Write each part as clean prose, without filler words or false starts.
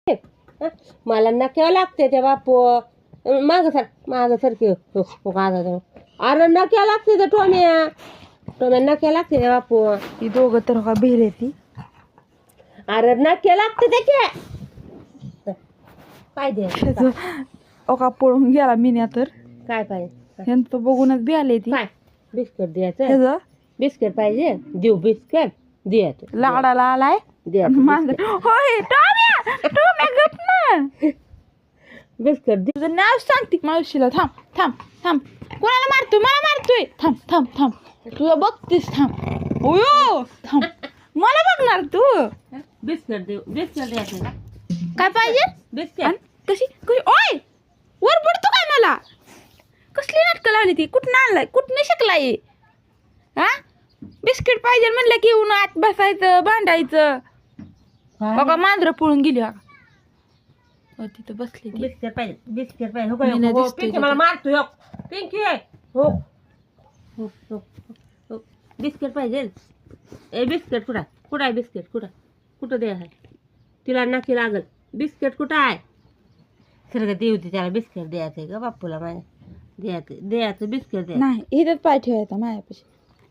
हं? मला नक्या लागते ते बापू मागं सारखे अरे नक्या लागते ते टोम्या नक्या लागते ते बापू. ती दोघं तर का भिले ती. अरे नक्या लागते त्याचे काय दे ओका पळून गेला मिन्या तर. काय पाहिजे यांचं बघूनच भिले ती. काय बिस्किट द्यायचं ह्याचं बिस्किट पाहिजे देऊ बिस्किट द्यायचं लाडाला आलाय द्यायचं होय टोम्या गप ना. बिस्किट दे. तुझं नाव सांगते मावशीला. थांब थांब थांब. कोणाला मारतोय? मला मारतोय. थांब थांब थांब. तुला बघतीस. थांब. ओयो थांब. मला बघणार तू. बिस्किट देऊ बिस्किट द्यायचं का काय पाहिजे? बिस्किट आणि कशी कशी ओय वर पडतो काय मला? कसली नाटकं लावली ती? कुठं आणलाय? कुठनं शिकलाय? हा बिस्किट पाहिजे म्हणलं की येऊन आत बसायचं भांडायचं. बघा मांजरं पळून गेली. बघा तिथं बसली ती. बिस्किट पाहिजे बिस्किट पाहिजे हो मी नाही हो, दिसतोय पिंकी तिथं. मला मारतोय हो पिंकी हो हो हो हो बिस्किट पाहिजे ए बिस्किट कुठं आहे? कुठं आहे बिस्किट कुठं दे आहे तिला नाकी लागल बिस्किट कुठं आहे? सर देऊ दे त्याला बिस्किट द्यायचं आहे ग बापूला माझ्या द्यायचं बिस्किट द्या नाही इथंच पाय ठेवायचा मायापाशी.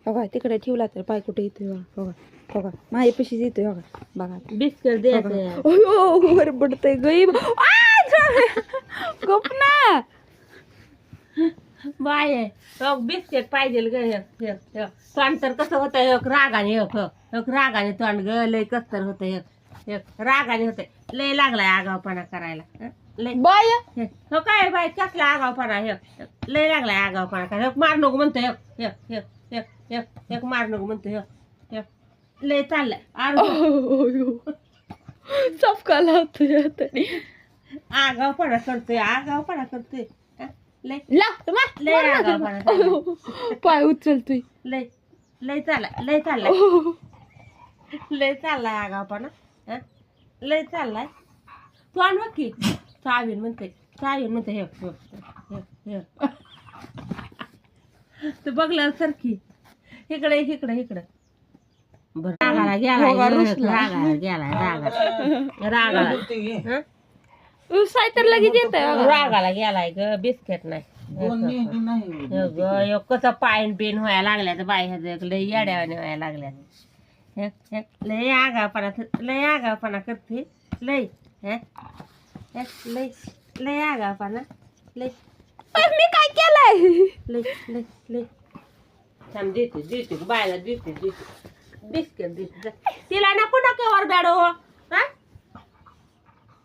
बघा तिकडे ठेवला तर पाय कुठे येतोय. बघा बघा बघा मायापाशीच येतोय. बघा बघा बिस्किट द्यायचं अयो वर पडतंय गई. गप ना बाय हो बिस्किट पाहिजे ग तोंड तर कसं होतं एक रागाने एक रागाने तोंड ग लय कसतर होतं एक रागाने होतं लय लागलाय आगावपणा करायला हं? लय बाय हो काय बाय कसला आगावपणा लय लागलाय आगावपणा करायला एक मार नको म्हणतो एक मार नको म्हणतो लय चाललाय चपका लावतोय तरी. आगावपणा करतोय हं? लय लागत लय आगावपणा करायला. पाय उचलतोय. लय चाललाय लय चाललाय आगावपणा हं? लय चाललाय तू आण बघ की चावीन म्हणते हे तू बघलं सर की इकडे बरं रागाला उसाय तर लगेच येत रागाला गेलाय ग बिस्किट नाही कसं पायन पिन व्हायला लागल्यात बाय लय येड्यावाने व्हायला लागल्यात लय आगावपणा करते लय लय आगावपणा लय मी काय केलंय? लय थांब देते बायला देते बिस्किट देते तिला नको वर बॅडो